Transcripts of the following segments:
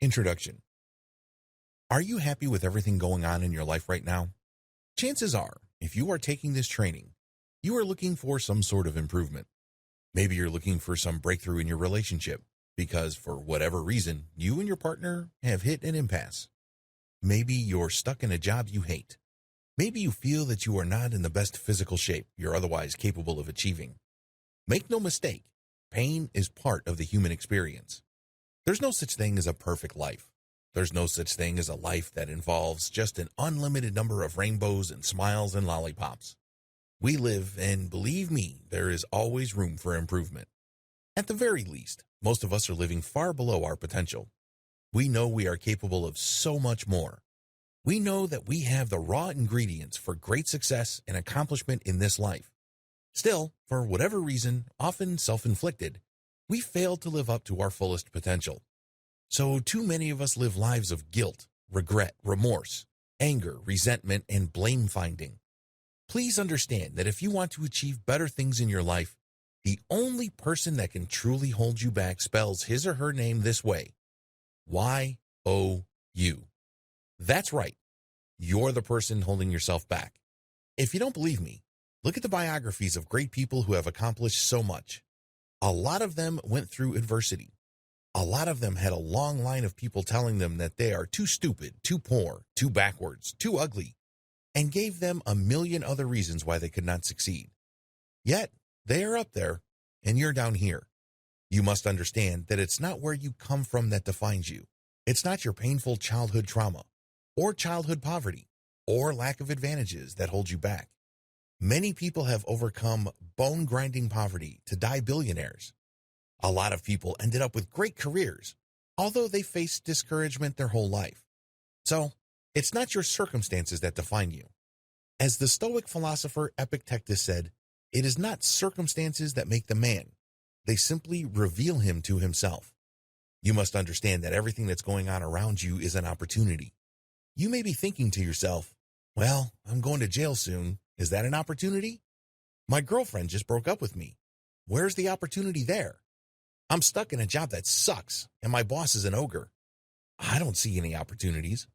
Introduction. Are you happy with everything going on in your life right now? Chances are, if you are taking this training, you are looking for some sort of improvement. Maybe you're looking for some breakthrough in your relationship because for whatever reason, you and your partner have hit an impasse. Maybe you're stuck in a job you hate. Maybe you feel that you are not in the best physical shape you're otherwise capable of achieving. Make no mistake, pain is part of the human experience. There's no such thing as a perfect life. There's no such thing as a life that involves just an unlimited number of rainbows and smiles and lollipops. We live, and believe me, there is always room for improvement. At the very least, most of us are living far below our potential. We know we are capable of so much more. We know that we have the raw ingredients for great success and accomplishment in this life. Still, for whatever reason, often self-inflicted, we fail to live up to our fullest potential. So too many of us live lives of guilt, regret, remorse, anger, resentment, and blame-finding. Please understand that if you want to achieve better things in your life, the only person that can truly hold you back spells his or her name this way: Y-O-U. That's right. You're the person holding yourself back. If you don't believe me, look at the biographies of great people who have accomplished so much. A lot of them went through adversity. A lot of them had a long line of people telling them that they are too stupid, too poor, too backwards, too ugly, and gave them a million other reasons why they could not succeed. Yet, they are up there, and you're down here. You must understand that it's not where you come from that defines you. It's not your painful childhood trauma, or childhood poverty, or lack of advantages that hold you back. Many people have overcome bone-grinding poverty to die billionaires. A lot of people ended up with great careers, although they faced discouragement their whole life. So, it's not your circumstances that define you. As the Stoic philosopher Epictetus said, it is not circumstances that make the man. They simply reveal him to himself. You must understand that everything that's going on around you is an opportunity. You may be thinking to yourself, well, I'm going to jail soon. Is that an opportunity? My girlfriend just broke up with me. Where's the opportunity there? I'm stuck in a job that sucks, and my boss is an ogre. I don't see any opportunities.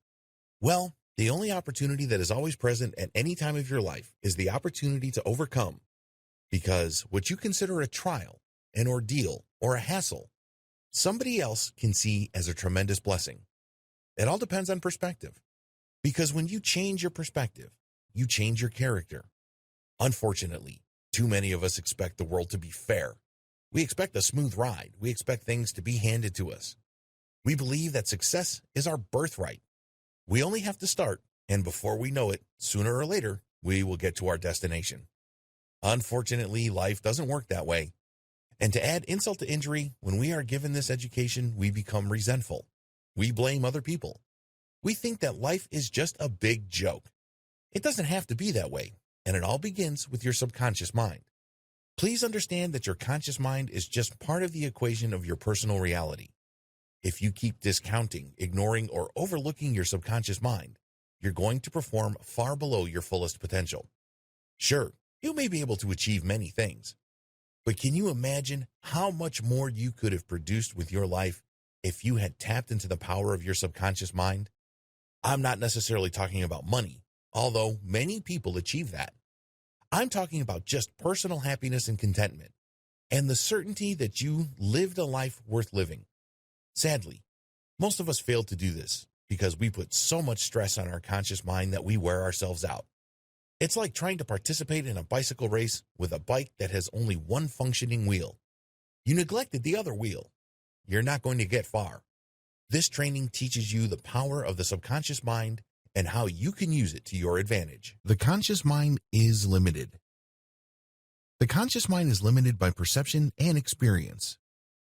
Well, the only opportunity that is always present at any time of your life is the opportunity to overcome. Because what you consider a trial, an ordeal, or a hassle, somebody else can see as a tremendous blessing. It all depends on perspective. Because when you change your perspective, you change your character. Unfortunately, too many of us expect the world to be fair. We expect a smooth ride. We expect things to be handed to us. We believe that success is our birthright. We only have to start, and before we know it, sooner or later, we will get to our destination. Unfortunately, life doesn't work that way. And to add insult to injury, when we are given this education, we become resentful. We blame other people. We think that life is just a big joke. It doesn't have to be that way, and it all begins with your subconscious mind. Please understand that your conscious mind is just part of the equation of your personal reality. If you keep discounting, ignoring, or overlooking your subconscious mind, you're going to perform far below your fullest potential. Sure, you may be able to achieve many things, but can you imagine how much more you could have produced with your life if you had tapped into the power of your subconscious mind? I'm not necessarily talking about money, although many people achieve that. I'm talking about just personal happiness and contentment, and the certainty that you lived a life worth living. Sadly, most of us fail to do this because we put so much stress on our conscious mind that we wear ourselves out. It's like trying to participate in a bicycle race with a bike that has only one functioning wheel. You neglected the other wheel. You're not going to get far. This training teaches you the power of the subconscious mind and how you can use it to your advantage. The conscious mind is limited. The conscious mind is limited by perception and experience.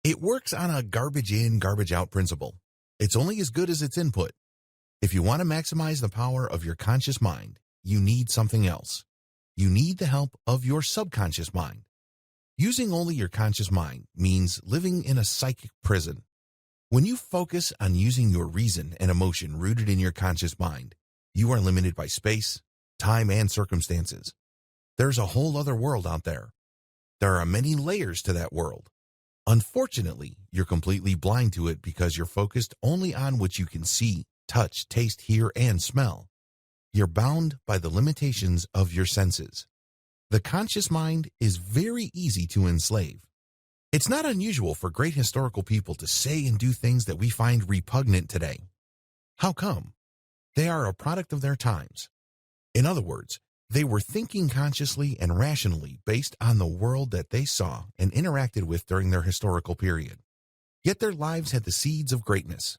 It works on a garbage in, garbage out principle. It's only as good as its input. If you want to maximize the power of your conscious mind, you need something else. You need the help of your subconscious mind. Using only your conscious mind means living in a psychic prison. When you focus on using your reason and emotion rooted in your conscious mind, you are limited by space, time, and circumstances. There's a whole other world out there. There are many layers to that world. Unfortunately, you're completely blind to it because you're focused only on what you can see, touch, taste, hear, and smell. You're bound by the limitations of your senses. The conscious mind is very easy to enslave. It's not unusual for great historical people to say and do things that we find repugnant today. How come? They are a product of their times. In other words, they were thinking consciously and rationally based on the world that they saw and interacted with during their historical period. Yet their lives had the seeds of greatness,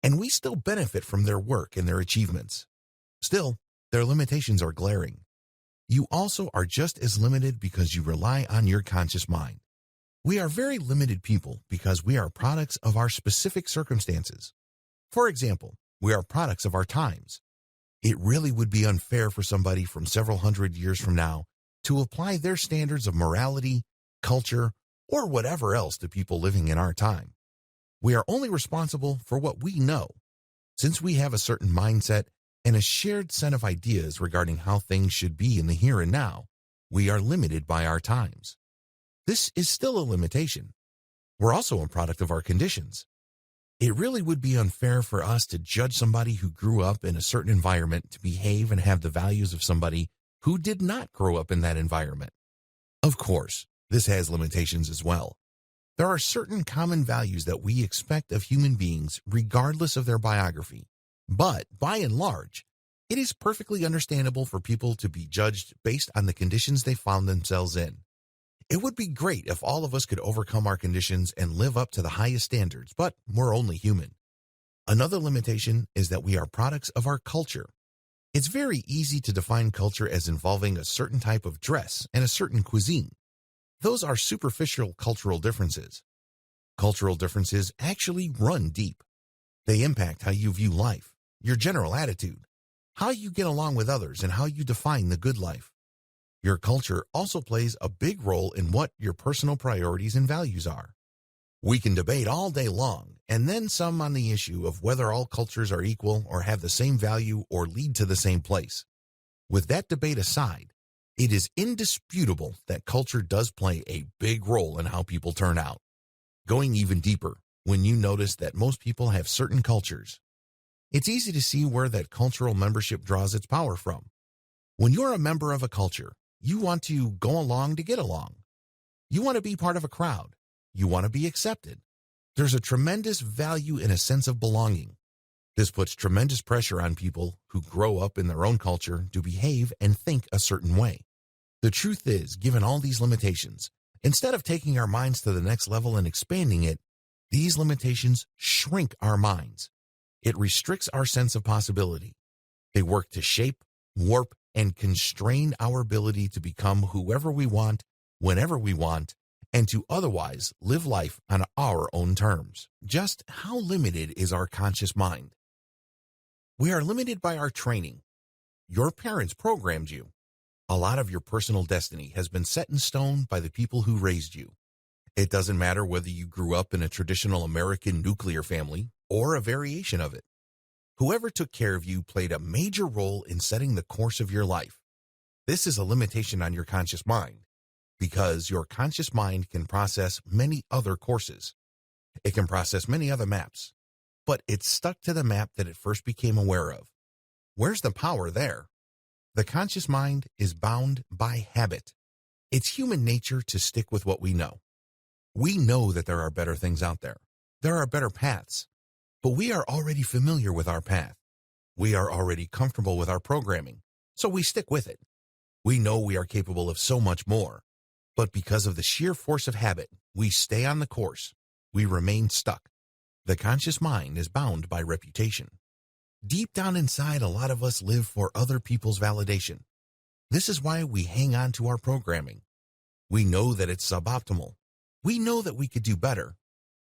and we still benefit from their work and their achievements. Still, their limitations are glaring. You also are just as limited because you rely on your conscious mind. We are very limited people because we are products of our specific circumstances. For example, we are products of our times. It really would be unfair for somebody from several hundred years from now to apply their standards of morality, culture, or whatever else to people living in our time. We are only responsible for what we know. Since we have a certain mindset and a shared set of ideas regarding how things should be in the here and now, we are limited by our times. This is still a limitation. We're also a product of our conditions. It really would be unfair for us to judge somebody who grew up in a certain environment to behave and have the values of somebody who did not grow up in that environment. Of course, this has limitations as well. There are certain common values that we expect of human beings regardless of their biography. But, by and large, it is perfectly understandable for people to be judged based on the conditions they found themselves in. It would be great if all of us could overcome our conditions and live up to the highest standards, but we're only human. Another limitation is that we are products of our culture. It's very easy to define culture as involving a certain type of dress and a certain cuisine. Those are superficial cultural differences. Cultural differences actually run deep. They impact how you view life, your general attitude, how you get along with others, and how you define the good life. Your culture also plays a big role in what your personal priorities and values are. We can debate all day long, and then some on the issue of whether all cultures are equal or have the same value or lead to the same place. With that debate aside, it is indisputable that culture does play a big role in how people turn out. Going even deeper, when you notice that most people have certain cultures, it's easy to see where that cultural membership draws its power from. When you're a member of a culture, you want to go along to get along. You want to be part of a crowd. You want to be accepted. There's a tremendous value in a sense of belonging. This puts tremendous pressure on people who grow up in their own culture to behave and think a certain way. The truth is, given all these limitations, instead of taking our minds to the next level and expanding it, these limitations shrink our minds. It restricts our sense of possibility. They work to shape, warp, and constrain our ability to become whoever we want, whenever we want, and to otherwise live life on our own terms. Just how limited is our conscious mind? We are limited by our training. Your parents programmed you. A lot of your personal destiny has been set in stone by the people who raised you. It doesn't matter whether you grew up in a traditional American nuclear family or a variation of it. Whoever took care of you played a major role in setting the course of your life. This is a limitation on your conscious mind, because your conscious mind can process many other courses. It can process many other maps, but it's stuck to the map that it first became aware of. Where's the power there? The conscious mind is bound by habit. It's human nature to stick with what we know. We know that there are better things out there. There are better paths. But we are already familiar with our path. We are already comfortable with our programming, so we stick with it. We know we are capable of so much more, but because of the sheer force of habit, we stay on the course. We remain stuck. The conscious mind is bound by reputation. Deep down inside, a lot of us live for other people's validation. This is why we hang on to our programming. We know that it's suboptimal. We know that we could do better.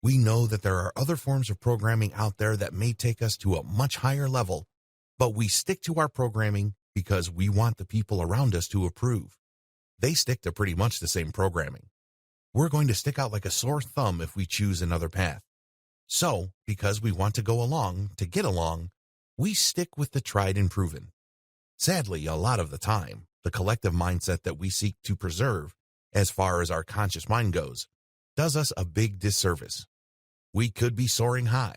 We know that there are other forms of programming out there that may take us to a much higher level, but we stick to our programming because we want the people around us to approve. They stick to pretty much the same programming. We're going to stick out like a sore thumb if we choose another path. So, because we want to go along to get along, we stick with the tried and proven. Sadly, a lot of the time, the collective mindset that we seek to preserve, as far as our conscious mind goes, does us a big disservice. We could be soaring high.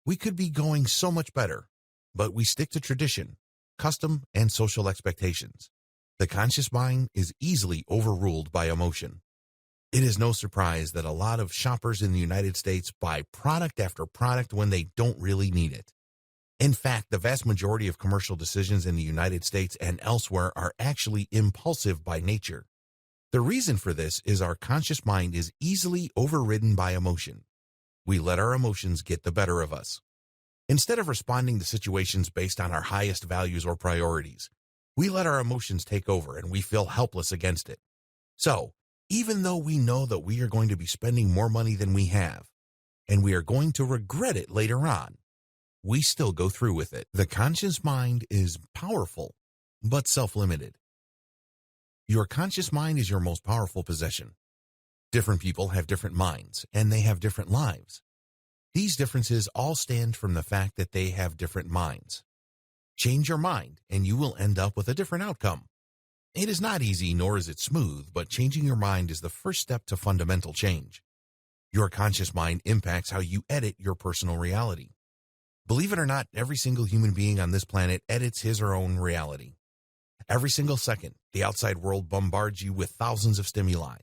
We could be going so much better, but we stick to tradition, custom, and social expectations. The conscious mind is easily overruled by emotion. It is no surprise that a lot of shoppers in the United States buy product after product when they don't really need it. In fact, the vast majority of commercial decisions in the United States and elsewhere are actually impulsive by nature. The reason for this is our conscious mind is easily overridden by emotion. We let our emotions get the better of us. Instead of responding to situations based on our highest values or priorities, we let our emotions take over and we feel helpless against it. So, even though we know that we are going to be spending more money than we have, and we are going to regret it later on, we still go through with it. The conscious mind is powerful, but self-limited. Your conscious mind is your most powerful possession. Different people have different minds, and they have different lives. These differences all stand from the fact that they have different minds. Change your mind, and you will end up with a different outcome. It is not easy, nor is it smooth, but changing your mind is the first step to fundamental change. Your conscious mind impacts how you edit your personal reality. Believe it or not, every single human being on this planet edits his or her own reality. Every single second, the outside world bombards you with thousands of stimuli.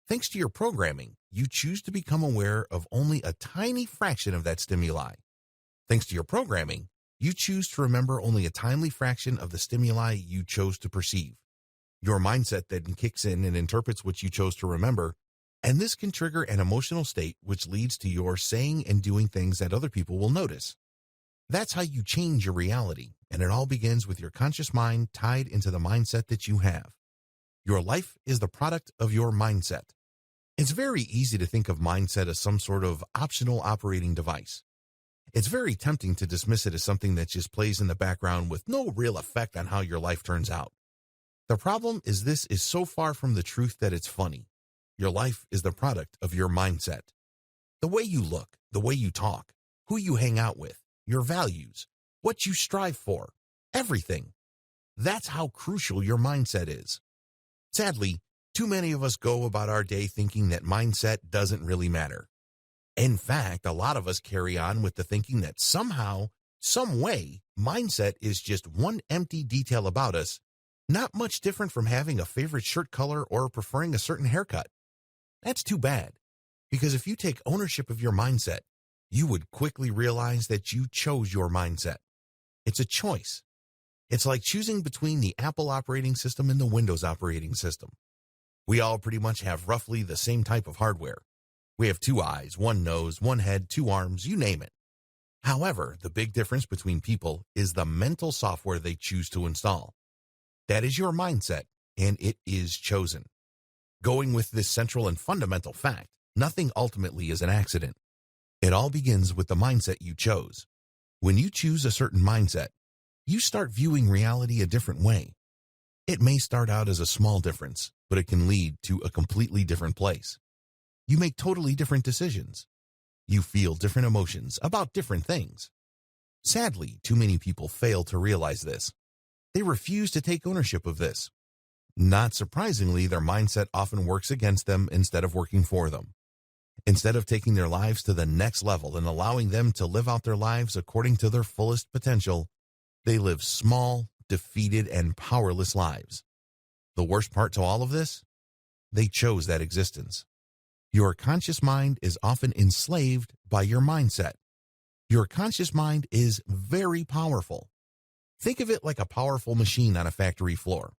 Thanks to your programming, you choose to become aware of only a tiny fraction of that stimuli. Thanks to your programming, you choose to remember only a tiny fraction of the stimuli you chose to perceive. Your mindset then kicks in and interprets what you chose to remember, and this can trigger an emotional state which leads to your saying and doing things that other people will notice. That's how you change your reality, and it all begins with your conscious mind tied into the mindset that you have. Your life is the product of your mindset. It's very easy to think of mindset as some sort of optional operating device. It's very tempting to dismiss it as something that just plays in the background with no real effect on how your life turns out. The problem is this is so far from the truth that it's funny. Your life is the product of your mindset. The way you look, the way you talk, who you hang out with, your values, what you strive for, everything. That's how crucial your mindset is. Sadly, too many of us go about our day thinking that mindset doesn't really matter. In fact, a lot of us carry on with the thinking that somehow, some way, mindset is just one empty detail about us, not much different from having a favorite shirt color or preferring a certain haircut. That's too bad, because if you take ownership of your mindset, you would quickly realize that you chose your mindset. It's a choice. It's like choosing between the Apple operating system and the Windows operating system. We all pretty much have roughly the same type of hardware. We have 2 eyes, 1 nose, 1 head, 2 arms, you name it. However, the big difference between people is the mental software they choose to install. That is your mindset, and it is chosen. Going with this central and fundamental fact, nothing ultimately is an accident. It all begins with the mindset you chose. When you choose a certain mindset, you start viewing reality a different way. It may start out as a small difference, but it can lead to a completely different place. You make totally different decisions. You feel different emotions about different things. Sadly, too many people fail to realize this. They refuse to take ownership of this. Not surprisingly, their mindset often works against them instead of working for them. Instead of taking their lives to the next level and allowing them to live out their lives according to their fullest potential, they live small, defeated, and powerless lives. The worst part to all of this? They chose that existence. Your conscious mind is often enslaved by your mindset. Your conscious mind is very powerful. Think of it like a powerful machine on a factory floor.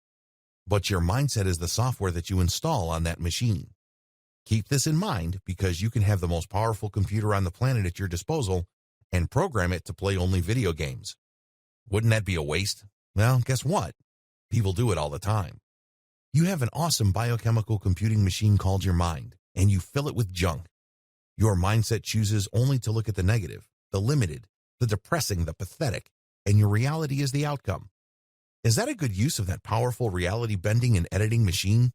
But your mindset is the software that you install on that machine. Keep this in mind because you can have the most powerful computer on the planet at your disposal and program it to play only video games. Wouldn't that be a waste? Well, guess what? People do it all the time. You have an awesome biochemical computing machine called your mind, and you fill it with junk. Your mindset chooses only to look at the negative, the limited, the depressing, the pathetic, and your reality is the outcome. Is that a good use of that powerful reality bending and editing machine?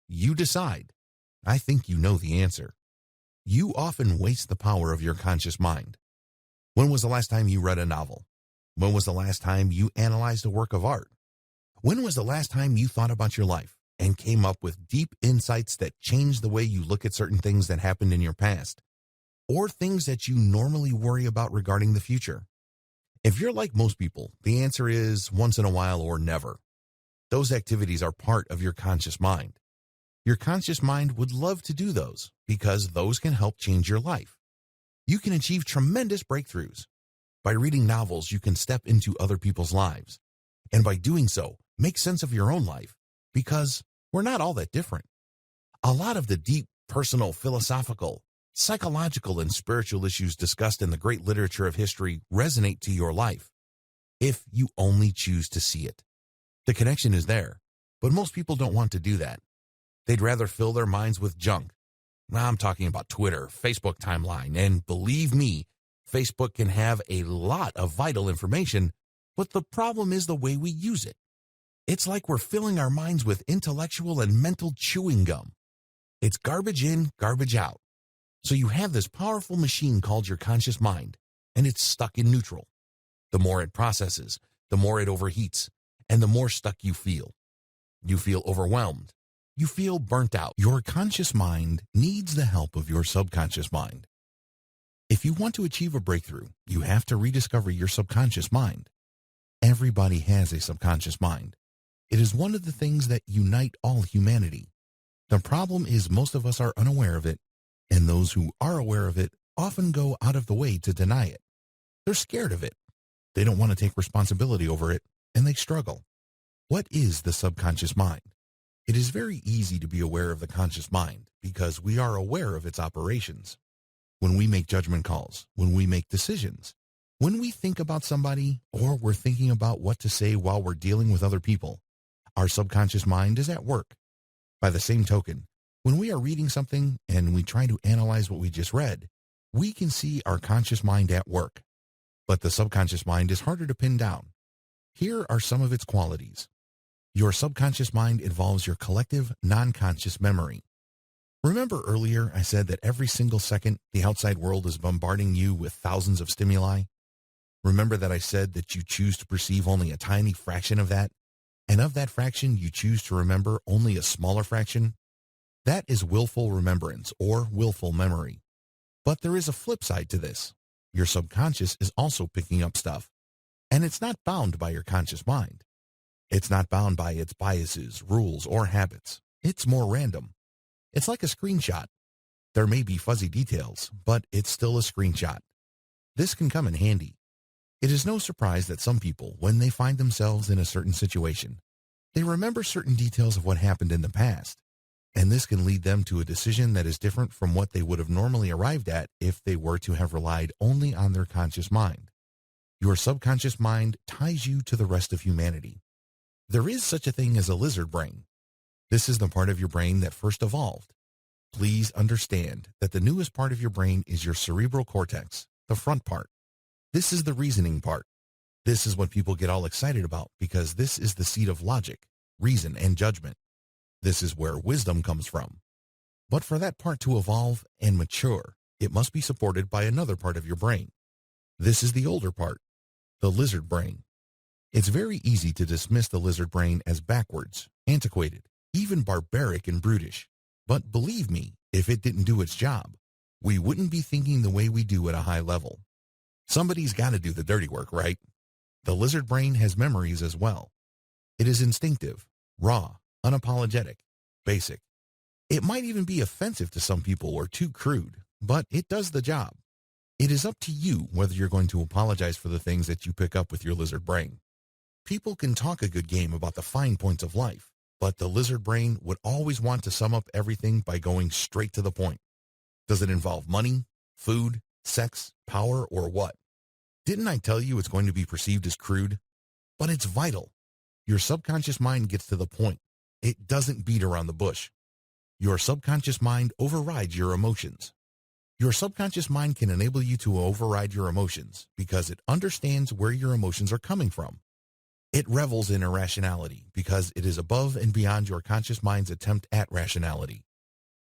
You decide. I think you know the answer. You often waste the power of your conscious mind. When was the last time you read a novel? When was the last time you analyzed a work of art? When was the last time you thought about your life, and came up with deep insights that change the way you look at certain things that happened in your past, or things that you normally worry about regarding the future? If you're like most people, the answer is once in a while or never. Those activities are part of your conscious mind. Your conscious mind would love to do those because those can help change your life. You can achieve tremendous breakthroughs. By reading novels, you can step into other people's lives. And by doing so, make sense of your own life because we're not all that different. A lot of the deep, personal, philosophical, psychological, and spiritual issues discussed in the great literature of history resonate to your life if you only choose to see it. The connection is there, but most people don't want to do that. They'd rather fill their minds with junk. I'm talking about Twitter, Facebook timeline, and believe me, Facebook can have a lot of vital information, but the problem is the way we use it. It's like we're filling our minds with intellectual and mental chewing gum. It's garbage in, garbage out. So you have this powerful machine called your conscious mind, and it's stuck in neutral. The more it processes, the more it overheats, and the more stuck you feel. You feel overwhelmed. You feel burnt out. Your conscious mind needs the help of your subconscious mind. If you want to achieve a breakthrough, you have to rediscover your subconscious mind. Everybody has a subconscious mind. It is one of the things that unite all humanity. The problem is most of us are unaware of it, and those who are aware of it often go out of the way to deny it. They're scared of it. They don't want to take responsibility over it, and they struggle. What is the subconscious mind? It is very easy to be aware of the conscious mind because we are aware of its operations. When we make judgment calls, when we make decisions, when we think about somebody, or we're thinking about what to say while we're dealing with other people, our subconscious mind is at work. By the same token, when we are reading something and we try to analyze what we just read, we can see our conscious mind at work. But the subconscious mind is harder to pin down. Here are some of its qualities. Your subconscious mind involves your collective, non-conscious memory. Remember earlier I said that every single second the outside world is bombarding you with thousands of stimuli? Remember that I said that you choose to perceive only a tiny fraction of that? And of that fraction you choose to remember only a smaller fraction? That is willful remembrance or willful memory. But there is a flip side to this. Your subconscious is also picking up stuff. And it's not bound by your conscious mind. It's not bound by its biases, rules, or habits. It's more random. It's like a screenshot. There may be fuzzy details, but it's still a screenshot. This can come in handy. It is no surprise that some people, when they find themselves in a certain situation, they remember certain details of what happened in the past, and this can lead them to a decision that is different from what they would have normally arrived at if they were to have relied only on their conscious mind. Your subconscious mind ties you to the rest of humanity. There is such a thing as a lizard brain. This is the part of your brain that first evolved. Please understand that the newest part of your brain is your cerebral cortex, the front part. This is the reasoning part. This is what people get all excited about because this is the seat of logic, reason, and judgment. This is where wisdom comes from. But for that part to evolve and mature, it must be supported by another part of your brain. This is the older part, the lizard brain. It's very easy to dismiss the lizard brain as backwards, antiquated, even barbaric and brutish. But believe me, if it didn't do its job, we wouldn't be thinking the way we do at a high level. Somebody's got to do the dirty work, right? The lizard brain has memories as well. It is instinctive, raw, unapologetic, basic. It might even be offensive to some people or too crude, but it does the job. It is up to you whether you're going to apologize for the things that you pick up with your lizard brain. People can talk a good game about the fine points of life, but the lizard brain would always want to sum up everything by going straight to the point. Does it involve money, food, sex, power, or what? Didn't I tell you it's going to be perceived as crude? But it's vital. Your subconscious mind gets to the point. It doesn't beat around the bush. Your subconscious mind overrides your emotions. Your subconscious mind can enable you to override your emotions because it understands where your emotions are coming from. It revels in irrationality because it is above and beyond your conscious mind's attempt at rationality.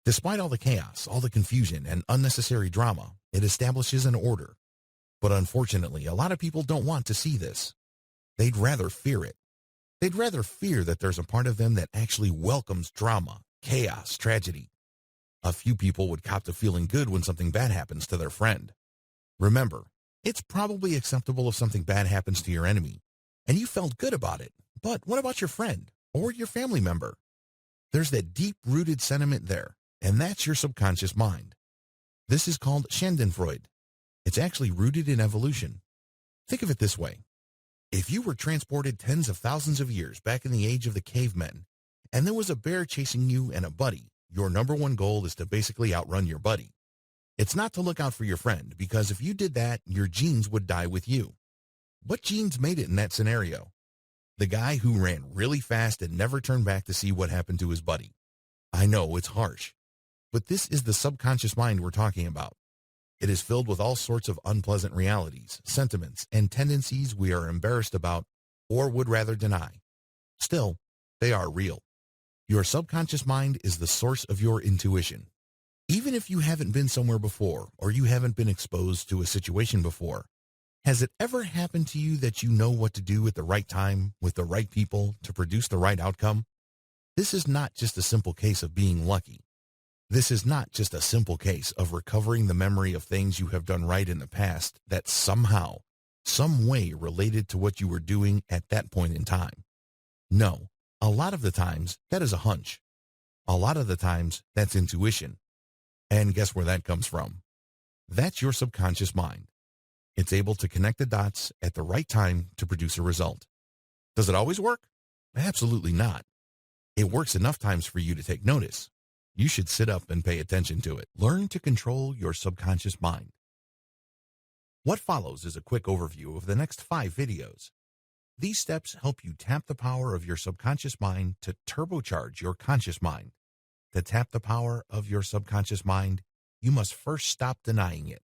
Despite all the chaos, all the confusion, and unnecessary drama, it establishes an order. But unfortunately, a lot of people don't want to see this. They'd rather fear it. They'd rather fear that there's a part of them that actually welcomes drama, chaos, tragedy. A few people would cop to feeling good when something bad happens to their friend. Remember, it's probably acceptable if something bad happens to your enemy, and you felt good about it. But what about your friend or your family member? There's that deep-rooted sentiment there, and that's your subconscious mind. This is called Schadenfreude. It's actually rooted in evolution. Think of it this way. If you were transported tens of thousands of years back in the age of the cavemen, and there was a bear chasing you and a buddy, your number one goal is to basically outrun your buddy. It's not to look out for your friend, because if you did that, your genes would die with you. What genes made it in that scenario? The guy who ran really fast and never turned back to see what happened to his buddy. I know, it's harsh, but this is the subconscious mind we're talking about. It is filled with all sorts of unpleasant realities, sentiments, and tendencies we are embarrassed about or would rather deny. Still, they are real. Your subconscious mind is the source of your intuition. Even if you haven't been somewhere before or you haven't been exposed to a situation before, has it ever happened to you that you know what to do at the right time with the right people to produce the right outcome? This is not just a simple case of being lucky. This is not just a simple case of recovering the memory of things you have done right in the past that somehow, some way related to what you were doing at that point in time. No, a lot of the times that is a hunch. A lot of the times that's intuition. And guess where that comes from? That's your subconscious mind. It's able to connect the dots at the right time to produce a result. Does it always work? Absolutely not. It works enough times for you to take notice. You should sit up and pay attention to it. Learn to control your subconscious mind. What follows is a quick overview of the next 5 videos. These steps help you tap the power of your subconscious mind to turbocharge your conscious mind. To tap the power of your subconscious mind, you must first stop denying it.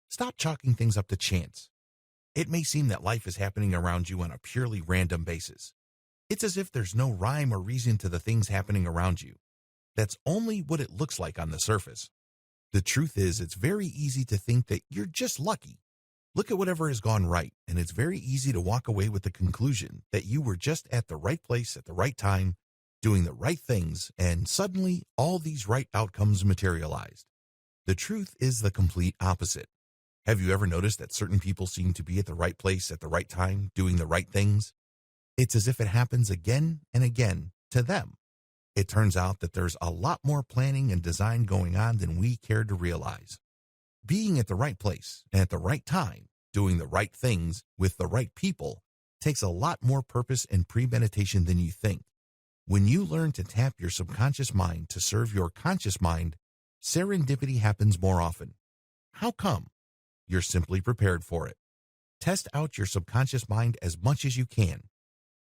Stop chalking things up to chance. It may seem that life is happening around you on a purely random basis. It's as if there's no rhyme or reason to the things happening around you. That's only what it looks like on the surface. The truth is, it's very easy to think that you're just lucky. Look at whatever has gone right, and it's very easy to walk away with the conclusion that you were just at the right place at the right time, doing the right things, and suddenly all these right outcomes materialized. The truth is the complete opposite. Have you ever noticed that certain people seem to be at the right place at the right time, doing the right things? It's as if it happens again and again to them. It turns out that there's a lot more planning and design going on than we care to realize. Being at the right place and at the right time, doing the right things with the right people, takes a lot more purpose and premeditation than you think. When you learn to tap your subconscious mind to serve your conscious mind, serendipity happens more often. How come? You're simply prepared for it. Test out your subconscious mind as much as you can.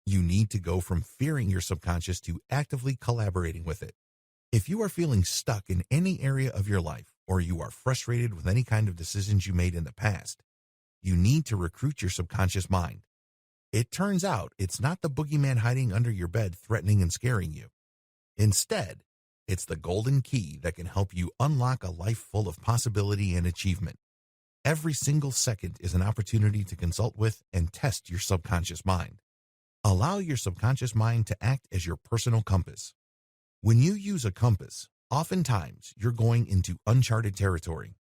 You need to go from fearing your subconscious to actively collaborating with it. If you are feeling stuck in any area of your life, or you are frustrated with any kind of decisions you made in the past, you need to recruit your subconscious mind. It turns out it's not the boogeyman hiding under your bed threatening and scaring you. Instead, it's the golden key that can help you unlock a life full of possibility and achievement. Every single second is an opportunity to consult with and test your subconscious mind. Allow your subconscious mind to act as your personal compass. When you use a compass, oftentimes you're going into uncharted territory.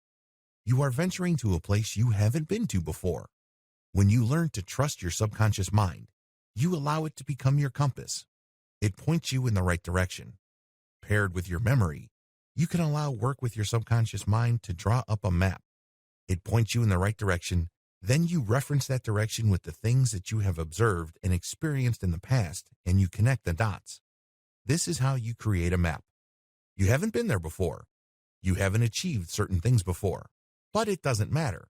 You are venturing to a place you haven't been to before. When you learn to trust your subconscious mind, you allow it to become your compass. It points you in the right direction. Paired with your memory, you can allow work with your subconscious mind to draw up a map. It points you in the right direction. Then you reference that direction with the things that you have observed and experienced in the past, and you connect the dots. This is how you create a map. You haven't been there before. You haven't achieved certain things before, but it doesn't matter.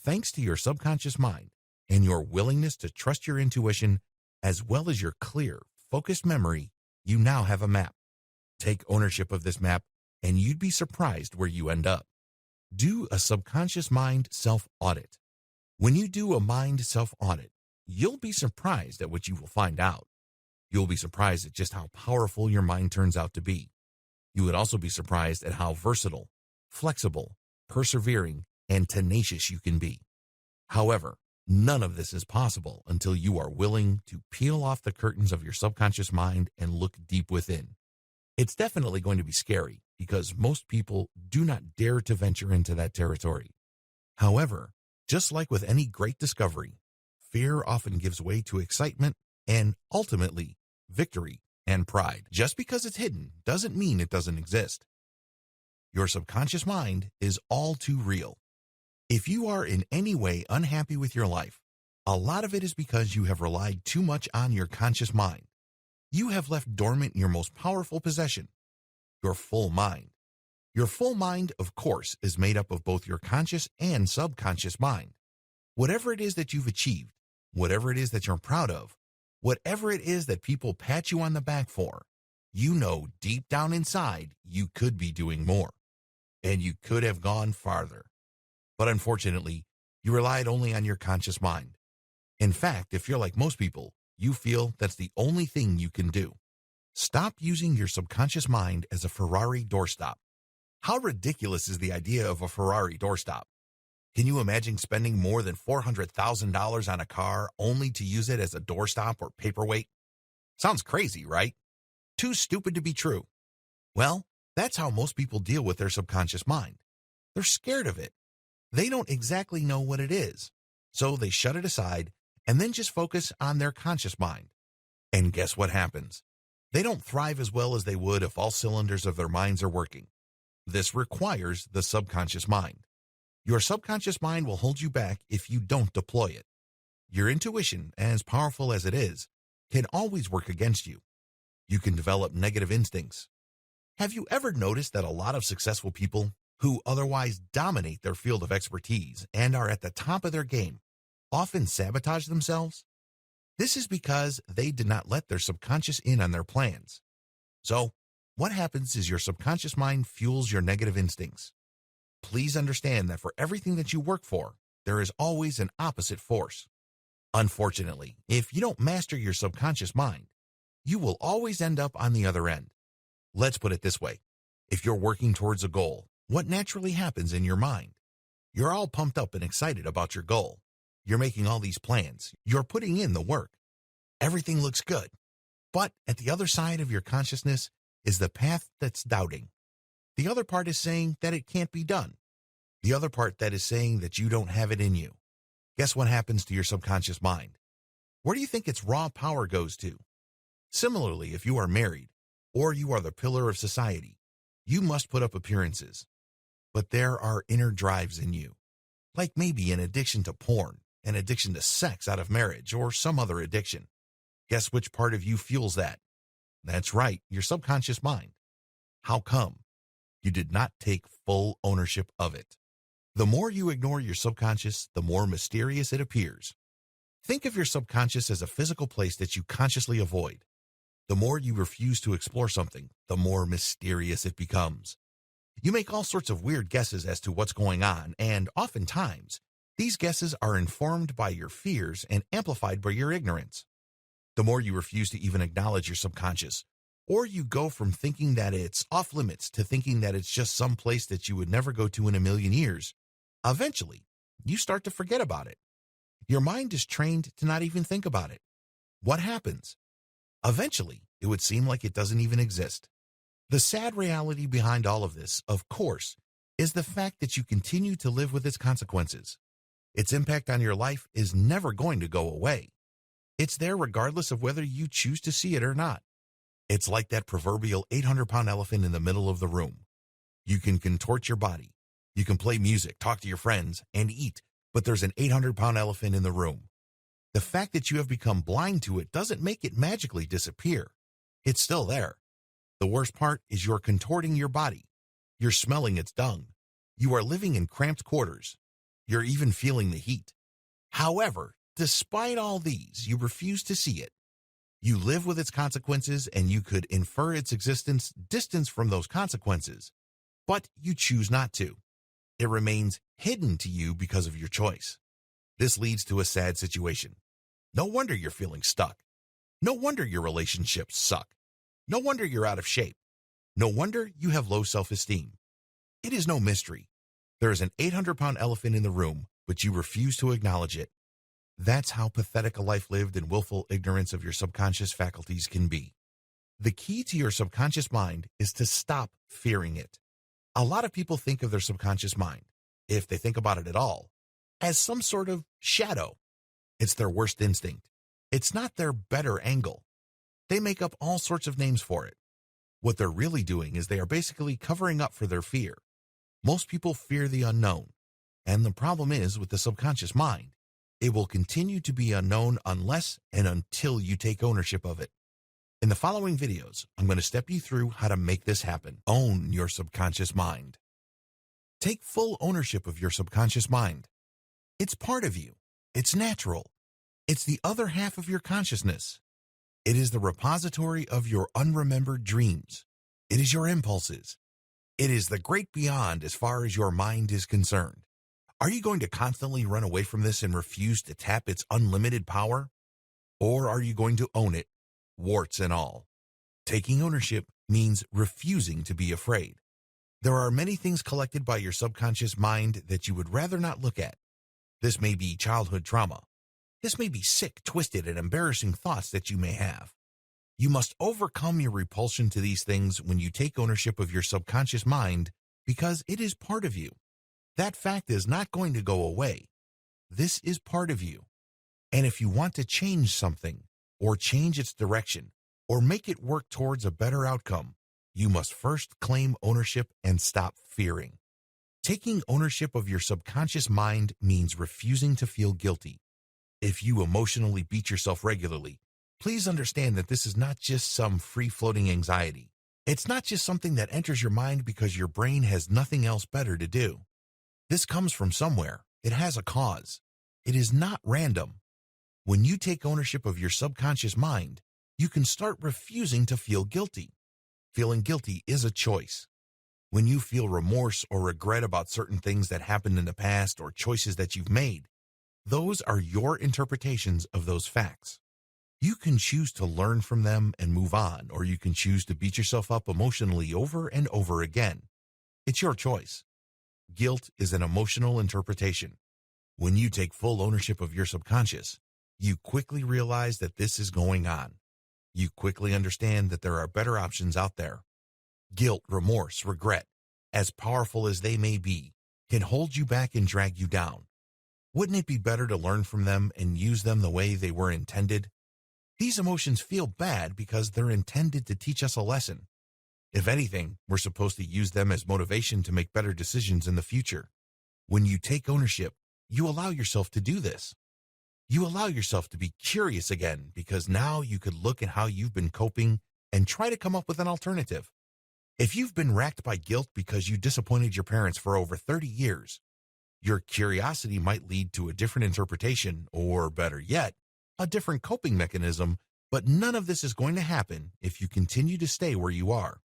Thanks to your subconscious mind and your willingness to trust your intuition, as well as your clear, focused memory, you now have a map. Take ownership of this map, and you'd be surprised where you end up. Do a subconscious mind self-audit. When you do a mind self-audit, you'll be surprised at what you will find out. You'll be surprised at just how powerful your mind turns out to be. You would also be surprised at how versatile, flexible, persevering, and tenacious you can be. However, None of this is possible until you are willing to peel off the curtains of your subconscious mind and look deep within. It's definitely going to be scary because most people do not dare to venture into that territory. However, just like with any great discovery, fear often gives way to excitement and ultimately victory and pride. Just because it's hidden doesn't mean it doesn't exist. Your subconscious mind is all too real. If you are in any way unhappy with your life, a lot of it is because you have relied too much on your conscious mind. You have left dormant your most powerful possession, your full mind. Your full mind, of course, is made up of both your conscious and subconscious mind. Whatever it is that you've achieved, whatever it is that you're proud of, whatever it is that people pat you on the back for, you know deep down inside you could be doing more, and you could have gone farther. But unfortunately, you relied only on your conscious mind. In fact, if you're like most people, you feel that's the only thing you can do. Stop using your subconscious mind as a Ferrari doorstop. How ridiculous is the idea of a Ferrari doorstop? Can you imagine spending more than $400,000 on a car only to use it as a doorstop or paperweight? Sounds crazy, right? Too stupid to be true. Well, that's how most people deal with their subconscious mind. They're scared of it. They don't exactly know what it is, so they shut it aside and then just focus on their conscious mind. And guess what happens? They don't thrive as well as they would if all cylinders of their minds are working. This requires the subconscious mind. Your subconscious mind will hold you back if you don't deploy it. Your intuition, as powerful as it is, can always work against you. You can develop negative instincts. Have you ever noticed that a lot of successful people who otherwise dominate their field of expertise and are at the top of their game often sabotage themselves? This is because they did not let their subconscious in on their plans. So, what happens is your subconscious mind fuels your negative instincts. Please understand that for everything that you work for, there is always an opposite force. Unfortunately, if you don't master your subconscious mind, you will always end up on the other end. Let's put it this way. If you're working towards a goal, what naturally happens in your mind? You're all pumped up and excited about your goal. You're making all these plans. You're putting in the work. Everything looks good. But at the other side of your consciousness is the path that's doubting. The other part is saying that it can't be done. The other part that is saying that you don't have it in you. Guess what happens to your subconscious mind? Where do you think its raw power goes to? Similarly, if you are married, or you are the pillar of society, you must put up appearances. But there are inner drives in you, like maybe an addiction to porn, an addiction to sex out of marriage, or some other addiction. Guess which part of you fuels that? That's right, your subconscious mind. How come? You did not take full ownership of it. The more you ignore your subconscious, the more mysterious it appears. Think of your subconscious as a physical place that you consciously avoid. The more you refuse to explore something, the more mysterious it becomes. You make all sorts of weird guesses as to what's going on, and oftentimes, these guesses are informed by your fears and amplified by your ignorance. The more you refuse to even acknowledge your subconscious, or you go from thinking that it's off limits to thinking that it's just some place that you would never go to in a million years, eventually, you start to forget about it. Your mind is trained to not even think about it. What happens? Eventually, it would seem like it doesn't even exist. The sad reality behind all of this, of course, is the fact that you continue to live with its consequences. Its impact on your life is never going to go away. It's there regardless of whether you choose to see it or not. It's like that proverbial 800-pound elephant in the middle of the room. You can contort your body. You can play music, talk to your friends, and eat, but there's an 800-pound elephant in the room. The fact that you have become blind to it doesn't make it magically disappear. It's still there. The worst part is you're contorting your body. You're smelling its dung. You are living in cramped quarters. You're even feeling the heat. However, despite all these, you refuse to see it. You live with its consequences, and you could infer its existence distant from those consequences. But you choose not to. It remains hidden to you because of your choice. This leads to a sad situation. No wonder you're feeling stuck. No wonder your relationships suck. No wonder you're out of shape. No wonder you have low self-esteem. It is no mystery. There is an 800-pound elephant in the room, but you refuse to acknowledge it. That's how pathetic a life lived in willful ignorance of your subconscious faculties can be. The key to your subconscious mind is to stop fearing it. A lot of people think of their subconscious mind, if they think about it at all, as some sort of shadow. It's their worst instinct. It's not their better angle. They make up all sorts of names for it. What they're really doing is they are basically covering up for their fear. Most people fear the unknown. And the problem is with the subconscious mind, it will continue to be unknown unless and until you take ownership of it. In the following videos, I'm going to step you through how to make this happen. Own your subconscious mind. Take full ownership of your subconscious mind. It's part of you. It's natural. It's the other half of your consciousness. It is the repository of your unremembered dreams. It is your impulses. It is the great beyond as far as your mind is concerned. Are you going to constantly run away from this and refuse to tap its unlimited power? Or are you going to own it, warts and all? Taking ownership means refusing to be afraid. There are many things collected by your subconscious mind that you would rather not look at. This may be childhood trauma. This may be sick, twisted, and embarrassing thoughts that you may have. You must overcome your repulsion to these things when you take ownership of your subconscious mind because it is part of you. That fact is not going to go away. This is part of you. And if you want to change something, or change its direction, or make it work towards a better outcome, you must first claim ownership and stop fearing. Taking ownership of your subconscious mind means refusing to feel guilty. If you emotionally beat yourself regularly, please understand that this is not just some free-floating anxiety. It's not just something that enters your mind because your brain has nothing else better to do. This comes from somewhere. It has a cause. It is not random. When you take ownership of your subconscious mind, you can start refusing to feel guilty. Feeling guilty is a choice. When you feel remorse or regret about certain things that happened in the past or choices that you've made, those are your interpretations of those facts. You can choose to learn from them and move on, or you can choose to beat yourself up emotionally over and over again. It's your choice. Guilt is an emotional interpretation. When you take full ownership of your subconscious, you quickly realize that this is going on. You quickly understand that there are better options out there. Guilt, remorse, regret, as powerful as they may be, can hold you back and drag you down. Wouldn't it be better to learn from them and use them the way they were intended? These emotions feel bad because they're intended to teach us a lesson. If anything, we're supposed to use them as motivation to make better decisions in the future. When you take ownership, you allow yourself to do this. You allow yourself to be curious again because now you could look at how you've been coping and try to come up with an alternative. If you've been racked by guilt because you disappointed your parents for over 30 years, your curiosity might lead to a different interpretation or, better yet, a different coping mechanism, but none of this is going to happen if you continue to stay where you are.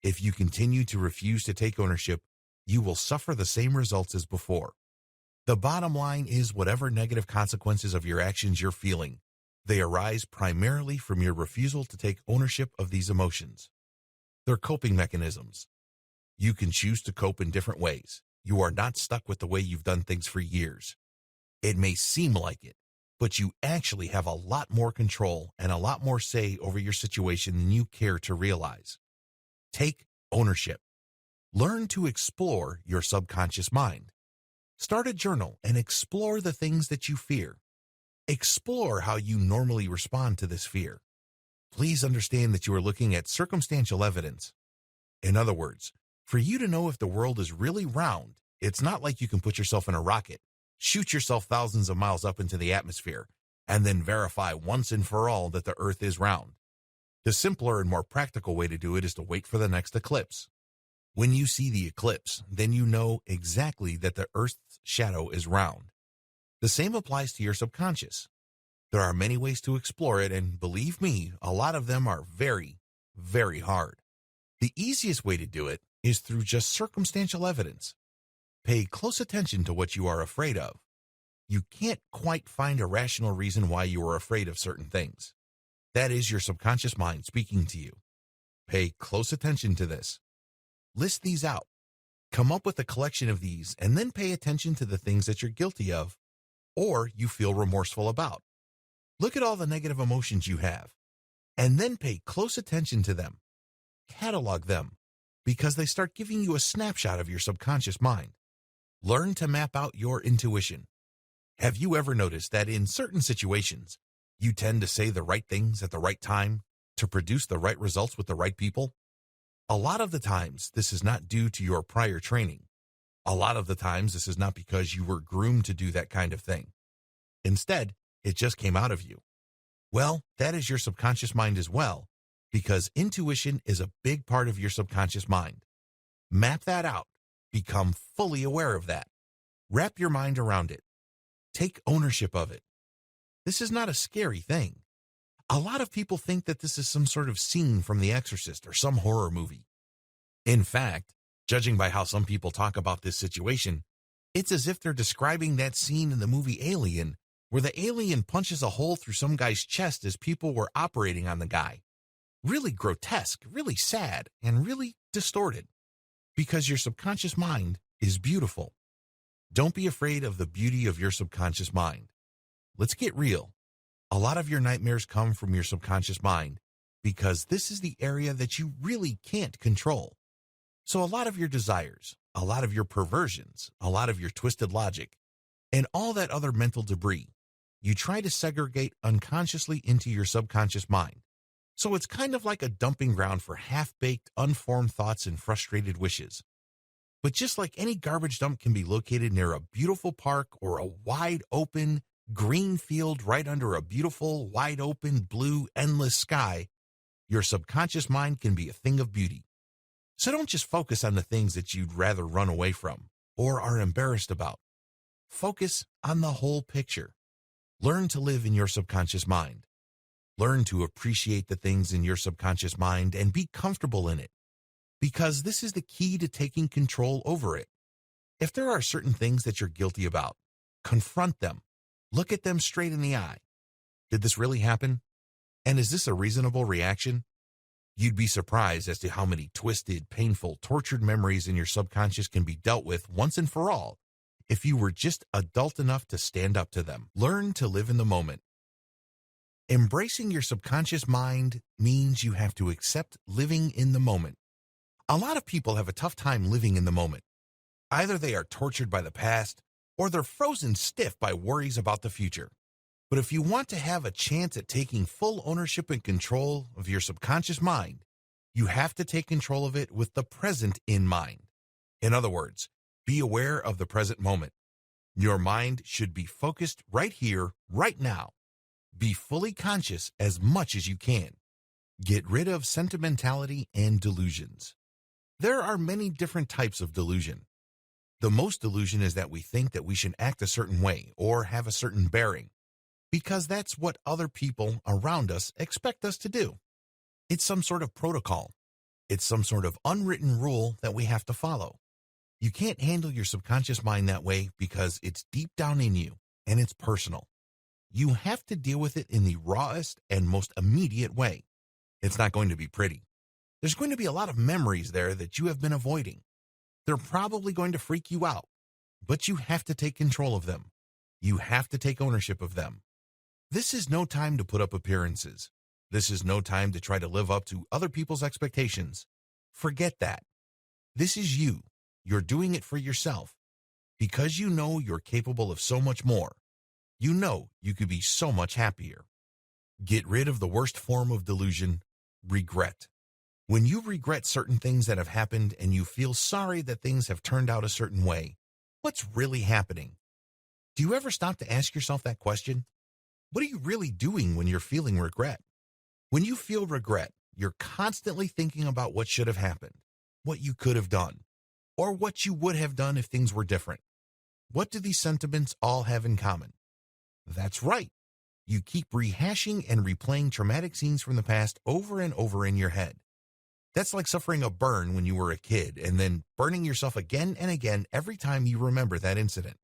If you continue to refuse to take ownership, you will suffer the same results as before. The bottom line is whatever negative consequences of your actions you're feeling, they arise primarily from your refusal to take ownership of these emotions. They're coping mechanisms. You can choose to cope in different ways. You are not stuck with the way you've done things for years. It may seem like it, but you actually have a lot more control and a lot more say over your situation than you care to realize. Take ownership. Learn to explore your subconscious mind. Start a journal and explore the things that you fear. Explore how you normally respond to this fear. Please understand that you are looking at circumstantial evidence. In other words, for you to know if the world is really round, it's not like you can put yourself in a rocket, shoot yourself thousands of miles up into the atmosphere, and then verify once and for all that the Earth is round. The simpler and more practical way to do it is to wait for the next eclipse. When you see the eclipse, then you know exactly that the Earth's shadow is round. The same applies to your subconscious. There are many ways to explore it, and believe me, a lot of them are very, very hard. The easiest way to do it is through just circumstantial evidence. Pay close attention to what you are afraid of. You can't quite find a rational reason why you are afraid of certain things. That is your subconscious mind speaking to you. Pay close attention to this. List these out. Come up with a collection of these, and then pay attention to the things that you're guilty of. or you feel remorseful about. Look at all the negative emotions you have, and then pay close attention to them. Catalog them, because they start giving you a snapshot of your subconscious mind. Learn to map out your intuition. Have you ever noticed that in certain situations, you tend to say the right things at the right time to produce the right results with the right people? A lot of the times, this is not due to your prior training. A lot of the times, this is not because you were groomed to do that kind of thing. Instead, it just came out of you. Well, that is your subconscious mind as well, because intuition is a big part of your subconscious mind. Map that out. Become fully aware of that. Wrap your mind around it. Take ownership of it. This is not a scary thing. A lot of people think that this is some sort of scene from The Exorcist or some horror movie. In fact, judging by how some people talk about this situation, it's as if they're describing that scene in the movie Alien, where the alien punches a hole through some guy's chest as people were operating on the guy. Really grotesque, really sad, and really distorted. Because your subconscious mind is beautiful. Don't be afraid of the beauty of your subconscious mind. Let's get real. A lot of your nightmares come from your subconscious mind because this is the area that you really can't control. So a lot of your desires, a lot of your perversions, a lot of your twisted logic, and all that other mental debris, you try to segregate unconsciously into your subconscious mind. So it's kind of like a dumping ground for half-baked, unformed thoughts and frustrated wishes. But just like any garbage dump can be located near a beautiful park or a wide-open, green field right under a beautiful, wide-open, blue, endless sky, your subconscious mind can be a thing of beauty. So don't just focus on the things that you'd rather run away from or are embarrassed about. Focus on the whole picture. Learn to live in your subconscious mind. Learn to appreciate the things in your subconscious mind and be comfortable in it, because this is the key to taking control over it. If there are certain things that you're guilty about, confront them. Look at them straight in the eye. Did this really happen? And is this a reasonable reaction? You'd be surprised as to how many twisted, painful, tortured memories in your subconscious can be dealt with once and for all if you were just adult enough to stand up to them. Learn to live in the moment. Embracing your subconscious mind means you have to accept living in the moment. A lot of people have a tough time living in the moment. Either they are tortured by the past, or they're frozen stiff by worries about the future. But if you want to have a chance at taking full ownership and control of your subconscious mind, you have to take control of it with the present in mind. In other words, be aware of the present moment. Your mind should be focused right here, right now. Be fully conscious as much as you can. Get rid of sentimentality and delusions. There are many different types of delusion. The most delusion is that we think that we should act a certain way or have a certain bearing, because that's what other people around us expect us to do. It's some sort of protocol. It's some sort of unwritten rule that we have to follow. You can't handle your subconscious mind that way because it's deep down in you and it's personal. You have to deal with it in the rawest and most immediate way. It's not going to be pretty. There's going to be a lot of memories there that you have been avoiding. They're probably going to freak you out, but you have to take control of them. You have to take ownership of them. This is no time to put up appearances. This is no time to try to live up to other people's expectations. Forget that. This is you. You're doing it for yourself. Because you know you're capable of so much more. You know you could be so much happier. Get rid of the worst form of delusion, regret. When you regret certain things that have happened and you feel sorry that things have turned out a certain way, what's really happening? Do you ever stop to ask yourself that question? What are you really doing when you're feeling regret? When you feel regret, you're constantly thinking about what should have happened, what you could have done, or what you would have done if things were different. What do these sentiments all have in common? That's right. You keep rehashing and replaying traumatic scenes from the past over and over in your head. That's like suffering a burn when you were a kid and then burning yourself again and again every time you remember that incident.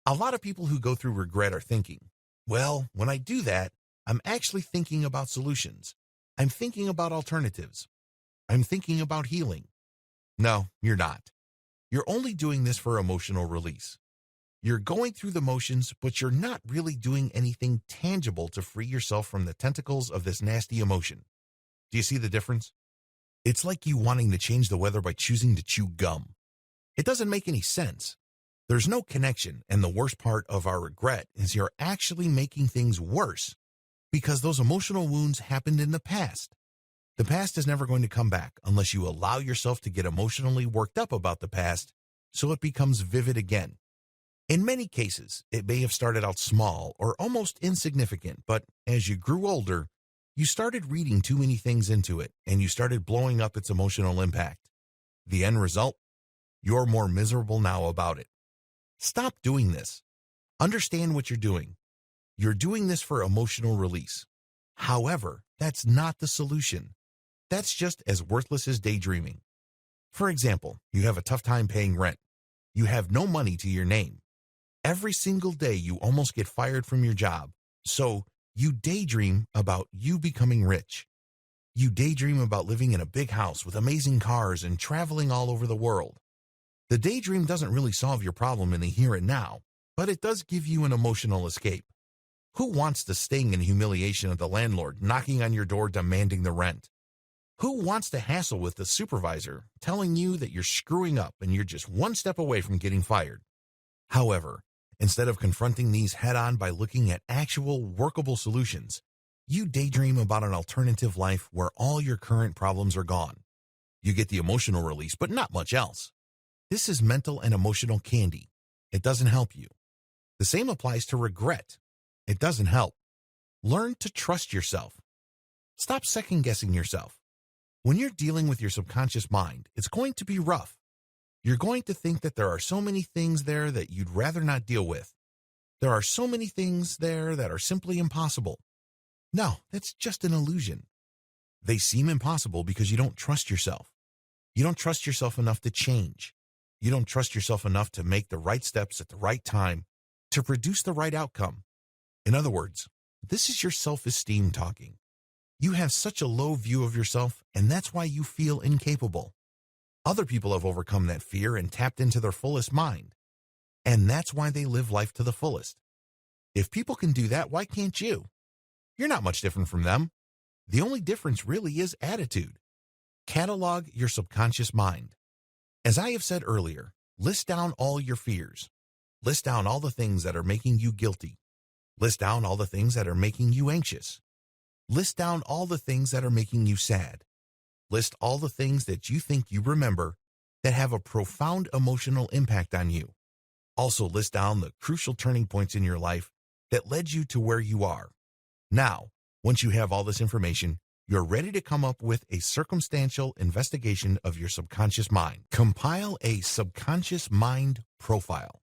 A lot of people who go through regret are thinking, well, when I do that, I'm actually thinking about solutions. I'm thinking about alternatives. I'm thinking about healing. No, you're not. You're only doing this for emotional release. You're going through the motions, but you're not really doing anything tangible to free yourself from the tentacles of this nasty emotion. Do you see the difference? It's like you wanting to change the weather by choosing to chew gum. It doesn't make any sense. There's no connection, and the worst part of our regret is you're actually making things worse because those emotional wounds happened in the past. The past is never going to come back unless you allow yourself to get emotionally worked up about the past so it becomes vivid again. In many cases, it may have started out small or almost insignificant, but as you grew older, you started reading too many things into it and you started blowing up its emotional impact. The end result? You're more miserable now about it. Stop doing this. Understand what you're doing. You're doing this for emotional release. However, that's not the solution. That's just as worthless as daydreaming. For example, you have a tough time paying rent. You have no money to your name. Every single day you almost get fired from your job. So you daydream about you becoming rich. You daydream about living in a big house with amazing cars and traveling all over the world. The daydream doesn't really solve your problem in the here and now, but it does give you an emotional escape. Who wants the sting and humiliation of the landlord knocking on your door demanding the rent? Who wants to hassle with the supervisor telling you that you're screwing up and you're just one step away from getting fired? However, instead of confronting these head-on by looking at actual workable solutions, you daydream about an alternative life where all your current problems are gone. You get the emotional release, but not much else. This is mental and emotional candy. It doesn't help you. The same applies to regret. It doesn't help. Learn to trust yourself. Stop second-guessing yourself. When you're dealing with your subconscious mind, it's going to be rough. You're going to think that there are so many things there that you'd rather not deal with. There are so many things there that are simply impossible. No, that's just an illusion. They seem impossible because you don't trust yourself. You don't trust yourself enough to change. You don't trust yourself enough to make the right steps at the right time to produce the right outcome. In other words, this is your self-esteem talking. You have such a low view of yourself, and that's why you feel incapable. Other people have overcome that fear and tapped into their fullest mind, and that's why they live life to the fullest. If people can do that, why can't you? You're not much different from them. The only difference really is attitude. Catalog your subconscious mind. As I have said earlier, list down all your fears. List down all the things that are making you guilty. List down all the things that are making you anxious. List down all the things that are making you sad. List all the things that you think you remember that have a profound emotional impact on you. Also list down the crucial turning points in your life that led you to where you are. Now, once you have all this information, you're ready to come up with a circumstantial investigation of your subconscious mind. Compile a subconscious mind profile.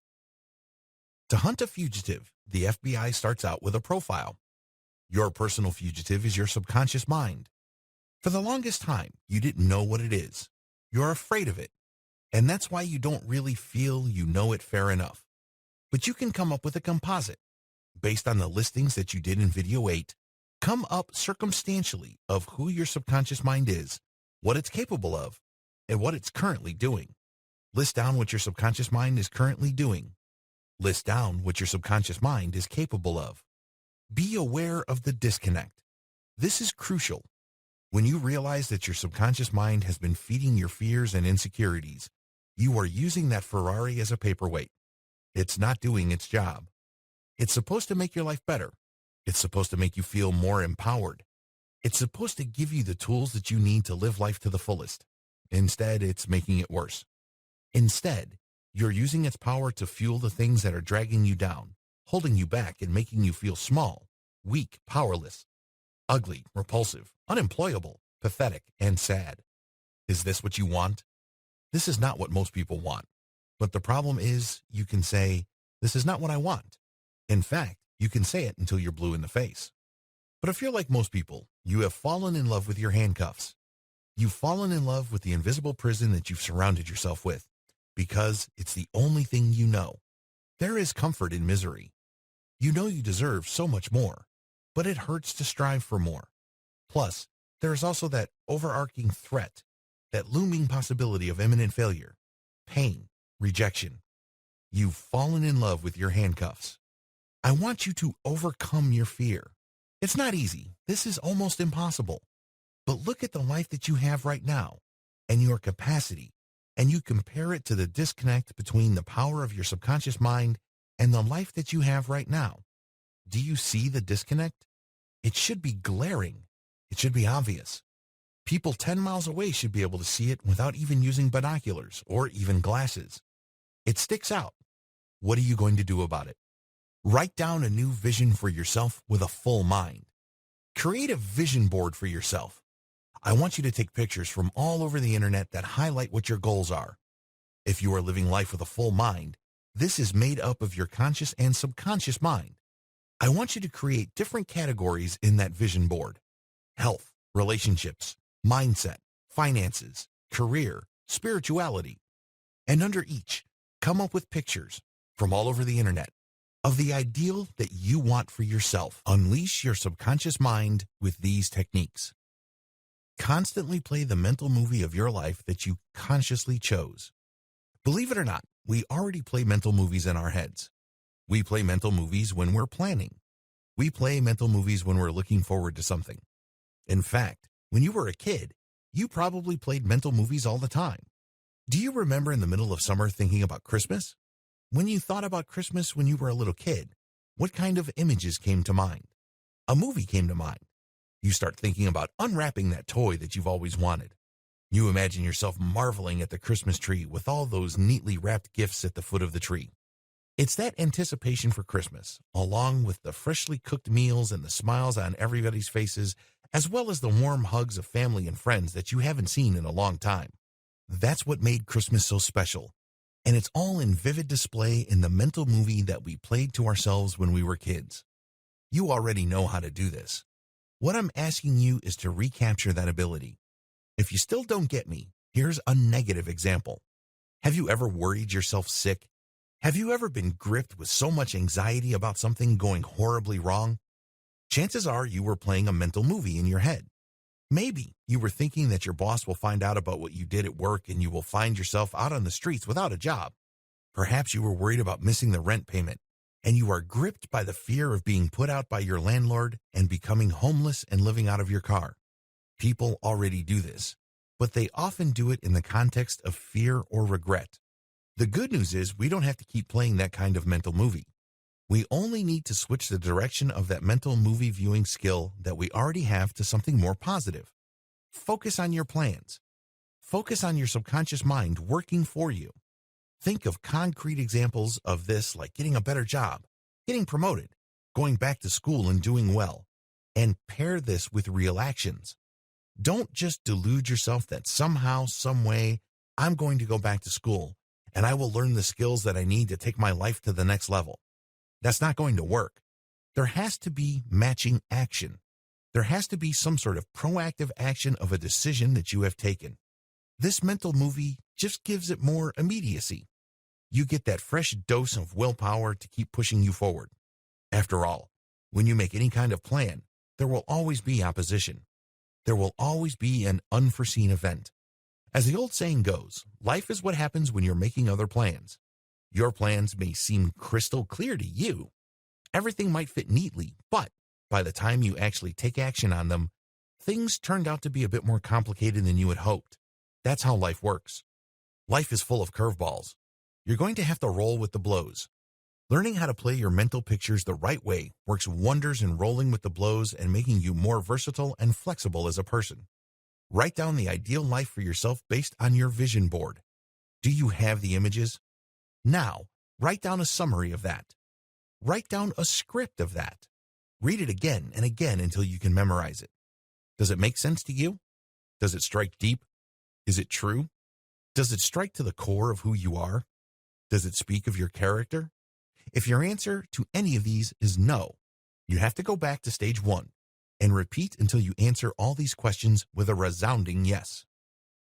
To hunt a fugitive, the FBI starts out with a profile. Your personal fugitive is your subconscious mind. For the longest time, you didn't know what it is. You're afraid of it. And that's why you don't really feel you know it fair enough. But you can come up with a composite. Based on the listings that you did in Video 8, come up circumstantially of who your subconscious mind is, what it's capable of, and what it's currently doing. List down what your subconscious mind is currently doing. List down what your subconscious mind is capable of. Be aware of the disconnect. This is crucial. When you realize that your subconscious mind has been feeding your fears and insecurities, you are using that Ferrari as a paperweight. It's not doing its job. It's supposed to make your life better. It's supposed to make you feel more empowered. It's supposed to give you the tools that you need to live life to the fullest. Instead, it's making it worse. Instead, you're using its power to fuel the things that are dragging you down, holding you back and making you feel small, weak, powerless, ugly, repulsive, unemployable, pathetic, and sad. Is this what you want? This is not what most people want. But the problem is, you can say, this is not what I want. In fact, you can say it until you're blue in the face. But if you're like most people, you have fallen in love with your handcuffs. You've fallen in love with the invisible prison that you've surrounded yourself with, because it's the only thing you know. There is comfort in misery. You know you deserve so much more, but it hurts to strive for more. Plus, there is also that overarching threat, that looming possibility of imminent failure, pain, rejection. You've fallen in love with your handcuffs. I want you to overcome your fear. It's not easy. This is almost impossible. But look at the life that you have right now and your capacity, and you compare it to the disconnect between the power of your subconscious mind and the life that you have right now. Do you see the disconnect? It should be glaring. It should be obvious. People 10 miles away should be able to see it without even using binoculars or even glasses. It sticks out. What are you going to do about it? Write down a new vision for yourself with a full mind. Create a vision board for yourself. I want you to take pictures from all over the internet that highlight what your goals are. If you are living life with a full mind, this is made up of your conscious and subconscious mind. I want you to create different categories in that vision board: health, relationships, mindset, finances, career, spirituality. And under each, come up with pictures from all over the internet of the ideal that you want for yourself. Unleash your subconscious mind with these techniques. Constantly play the mental movie of your life that you consciously chose. Believe it or not, we already play mental movies in our heads. We play mental movies when we're planning. We play mental movies when we're looking forward to something. In fact, when you were a kid, you probably played mental movies all the time. Do you remember in the middle of summer thinking about Christmas? When you thought about Christmas when you were a little kid, what kind of images came to mind? A movie came to mind. You start thinking about unwrapping that toy that you've always wanted. You imagine yourself marveling at the Christmas tree with all those neatly wrapped gifts at the foot of the tree. It's that anticipation for Christmas, along with the freshly cooked meals and the smiles on everybody's faces, as well as the warm hugs of family and friends that you haven't seen in a long time. That's what made Christmas so special, and it's all in vivid display in the mental movie that we played to ourselves when we were kids. You already know how to do this. What I'm asking you is to recapture that ability. If you still don't get me, here's a negative example. Have you ever worried yourself sick? Have you ever been gripped with so much anxiety about something going horribly wrong? Chances are you were playing a mental movie in your head. Maybe you were thinking that your boss will find out about what you did at work and you will find yourself out on the streets without a job. Perhaps you were worried about missing the rent payment, and you are gripped by the fear of being put out by your landlord and becoming homeless and living out of your car. People already do this, but they often do it in the context of fear or regret. The good news is we don't have to keep playing that kind of mental movie. We only need to switch the direction of that mental movie viewing skill that we already have to something more positive. Focus on your plans. Focus on your subconscious mind working for you. Think of concrete examples of this, like getting a better job, getting promoted, going back to school and doing well, and pair this with real actions. Don't just delude yourself that somehow, some way, I'm going to go back to school and I will learn the skills that I need to take my life to the next level. That's not going to work. There has to be matching action. There has to be some sort of proactive action of a decision that you have taken. This mental movie just gives it more immediacy. You get that fresh dose of willpower to keep pushing you forward. After all, when you make any kind of plan, there will always be opposition. There will always be an unforeseen event. As the old saying goes, life is what happens when you're making other plans. Your plans may seem crystal clear to you. Everything might fit neatly, but by the time you actually take action on them, things turned out to be a bit more complicated than you had hoped. That's how life works. Life is full of curveballs. You're going to have to roll with the blows. Learning how to play your mental pictures the right way works wonders in rolling with the blows and making you more versatile and flexible as a person. Write down the ideal life for yourself based on your vision board. Do you have the images? Now, write down a summary of that. Write down a script of that. Read it again and again until you can memorize it. Does it make sense to you? Does it strike deep? Is it true? Does it strike to the core of who you are? Does it speak of your character? If your answer to any of these is no, you have to go back to stage 1 and repeat until you answer all these questions with a resounding yes.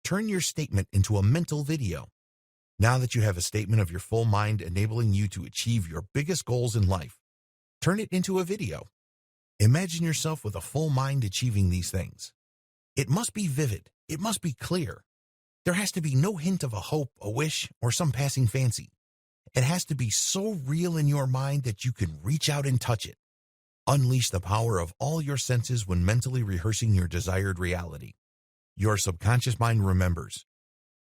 Turn your statement into a mental video. Now that you have a statement of your full mind enabling you to achieve your biggest goals in life, turn it into a video. Imagine yourself with a full mind achieving these things. It must be vivid. It must be clear. There has to be no hint of a hope, a wish, or some passing fancy. It has to be so real in your mind that you can reach out and touch it. Unleash the power of all your senses when mentally rehearsing your desired reality. Your subconscious mind remembers.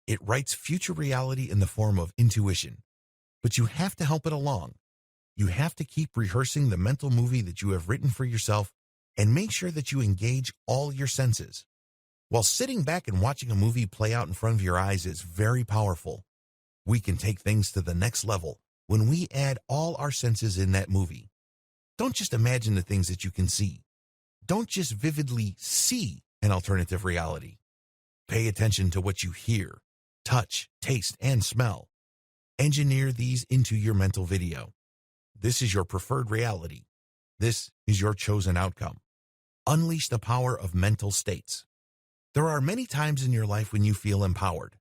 It writes future reality in the form of intuition. But you have to help it along. You have to keep rehearsing the mental movie that you have written for yourself and make sure that you engage all your senses. While sitting back and watching a movie play out in front of your eyes is very powerful, we can take things to the next level when we add all our senses in that movie. Don't just imagine the things that you can see. Don't just vividly see an alternative reality. Pay attention to what you hear, touch, taste, and smell. Engineer these into your mental video. This is your preferred reality. This is your chosen outcome. Unleash the power of mental states. There are many times in your life when you feel empowered.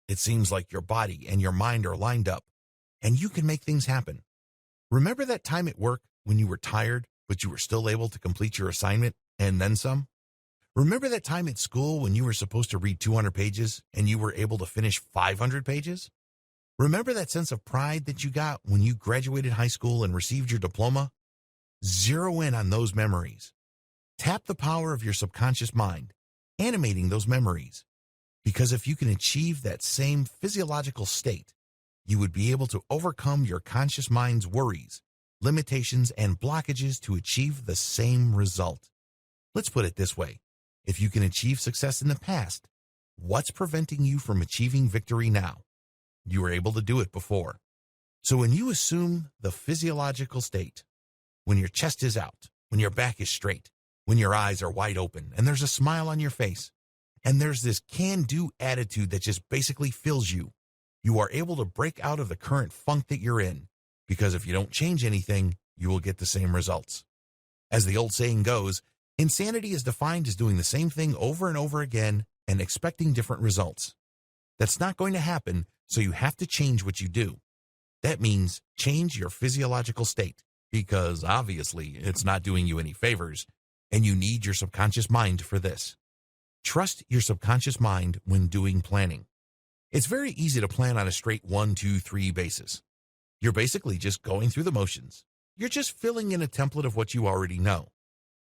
It seems like your body and your mind are lined up, and you can make things happen. Remember that time at work when you were tired, but you were still able to complete your assignment and then some? Remember that time at school when you were supposed to read 200 pages and you were able to finish 500 pages? Remember that sense of pride that you got when you graduated high school and received your diploma? Zero in on those memories. Tap the power of your subconscious mind, animating those memories. Because if you can achieve that same physiological state, you would be able to overcome your conscious mind's worries, limitations, and blockages to achieve the same result. Let's put it this way. If you can achieve success in the past, what's preventing you from achieving victory now? You were able to do it before. So when you assume the physiological state, when your chest is out, when your back is straight, when your eyes are wide open, and there's a smile on your face, and there's this can-do attitude that just basically fills you, you are able to break out of the current funk that you're in, because if you don't change anything, you will get the same results. As the old saying goes, insanity is defined as doing the same thing over and over again and expecting different results. That's not going to happen, so you have to change what you do. That means change your physiological state, because obviously it's not doing you any favors, and you need your subconscious mind for this. Trust your subconscious mind when doing planning. It's very easy to plan on a straight 1, 2, 3 basis. You're basically just going through the motions. You're just filling in a template of what you already know.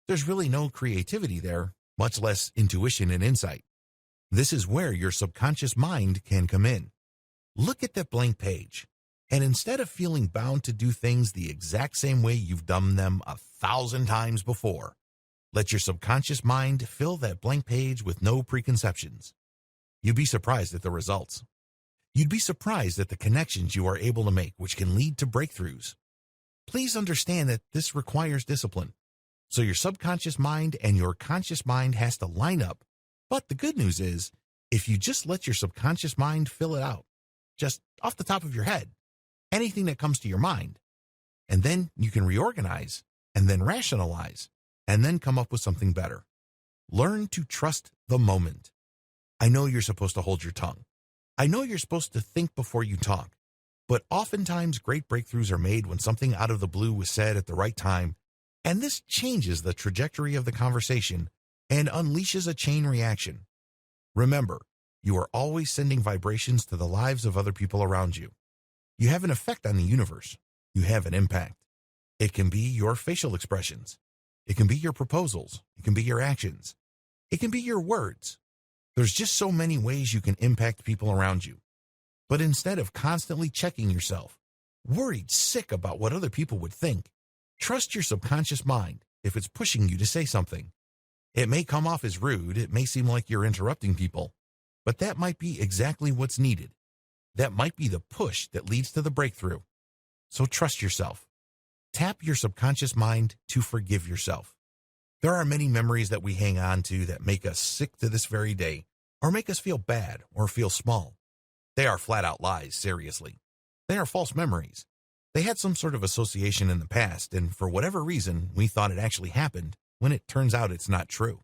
There's really no creativity there, much less intuition and insight. This is where your subconscious mind can come in. Look at that blank page, and instead of feeling bound to do things the exact same way you've done them 1,000 times before, let your subconscious mind fill that blank page with no preconceptions. You'd be surprised at the results. You'd be surprised at the connections you are able to make, which can lead to breakthroughs. Please understand that this requires discipline. So your subconscious mind and your conscious mind has to line up. But the good news is, if you just let your subconscious mind fill it out, just off the top of your head, anything that comes to your mind, and then you can reorganize, and then rationalize, and then come up with something better. Learn to trust the moment. I know you're supposed to hold your tongue. I know you're supposed to think before you talk. But oftentimes great breakthroughs are made when something out of the blue was said at the right time, and this changes the trajectory of the conversation and unleashes a chain reaction. Remember, you are always sending vibrations to the lives of other people around you. You have an effect on the universe. You have an impact. It can be your facial expressions. It can be your proposals. It can be your actions. It can be your words. There's just so many ways you can impact people around you. But instead of constantly checking yourself, worried sick about what other people would think, trust your subconscious mind if it's pushing you to say something. It may come off as rude, it may seem like you're interrupting people, but that might be exactly what's needed. That might be the push that leads to the breakthrough. So trust yourself. Tap your subconscious mind to forgive yourself. There are many memories that we hang on to that make us sick to this very day, or make us feel bad or feel small. They are flat-out lies, seriously. They are false memories. They had some sort of association in the past, and for whatever reason, we thought it actually happened, when it turns out it's not true.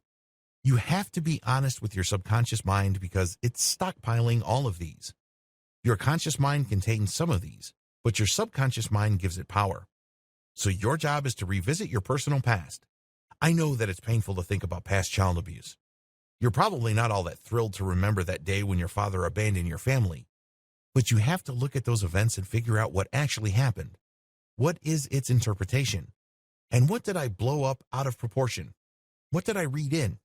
You have to be honest with your subconscious mind because it's stockpiling all of these. Your conscious mind contains some of these, but your subconscious mind gives it power. So your job is to revisit your personal past. I know that it's painful to think about past child abuse. You're probably not all that thrilled to remember that day when your father abandoned your family. But you have to look at those events and figure out what actually happened. What is its interpretation? And what did I blow up out of proportion? What did I read in?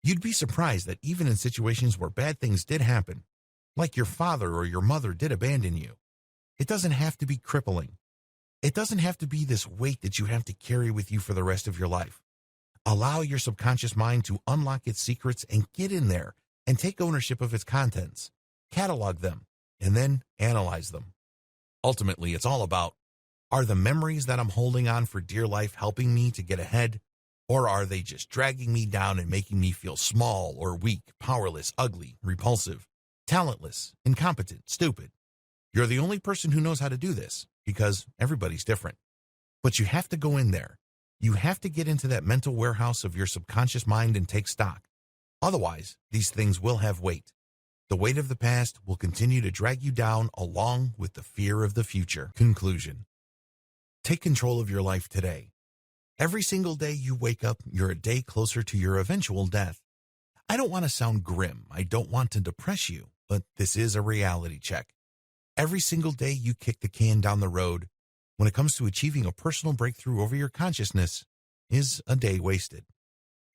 You'd be surprised that even in situations where bad things did happen, like your father or your mother did abandon you, it doesn't have to be crippling. It doesn't have to be this weight that you have to carry with you for the rest of your life. Allow your subconscious mind to unlock its secrets and get in there and take ownership of its contents, catalog them, and then analyze them. Ultimately, it's all about, are the memories that I'm holding on for dear life helping me to get ahead, or are they just dragging me down and making me feel small or weak, powerless, ugly, repulsive, talentless, incompetent, stupid? You're the only person who knows how to do this because everybody's different. But you have to go in there. You have to get into that mental warehouse of your subconscious mind and take stock. Otherwise, these things will have weight. The weight of the past will continue to drag you down along with the fear of the future. Conclusion. Take control of your life today. Every single day you wake up, you're a day closer to your eventual death. I don't want to sound grim. I don't want to depress you, but this is a reality check. Every single day you kick the can down the road, when it comes to achieving a personal breakthrough over your consciousness, is a day wasted.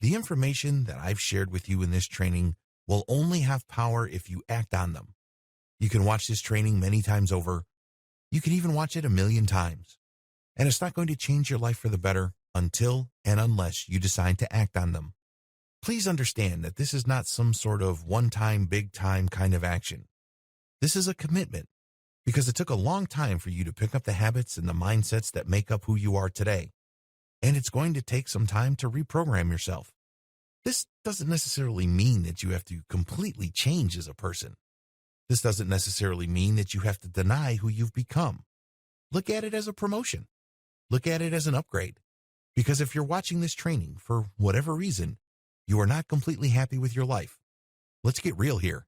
The information that I've shared with you in this training will only have power if you act on them. You can watch this training many times over. You can even watch it 1,000,000 times. And it's not going to change your life for the better until and unless you decide to act on them. Please understand that this is not some sort of one-time, big-time kind of action. This is a commitment, because it took a long time for you to pick up the habits and the mindsets that make up who you are today. And it's going to take some time to reprogram yourself. This doesn't necessarily mean that you have to completely change as a person. This doesn't necessarily mean that you have to deny who you've become. Look at it as a promotion. Look at it as an upgrade. Because if you're watching this training for whatever reason, you are not completely happy with your life. Let's get real here.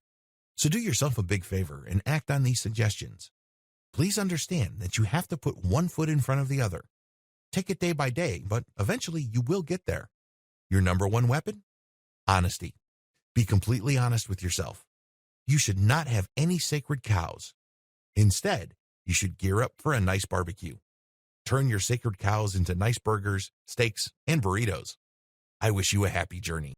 So do yourself a big favor and act on these suggestions. Please understand that you have to put one foot in front of the other. Take it day by day, but eventually you will get there. Your number one weapon? Honesty. Be completely honest with yourself. You should not have any sacred cows. Instead, you should gear up for a nice barbecue. Turn your sacred cows into nice burgers, steaks, and burritos. I wish you a happy journey.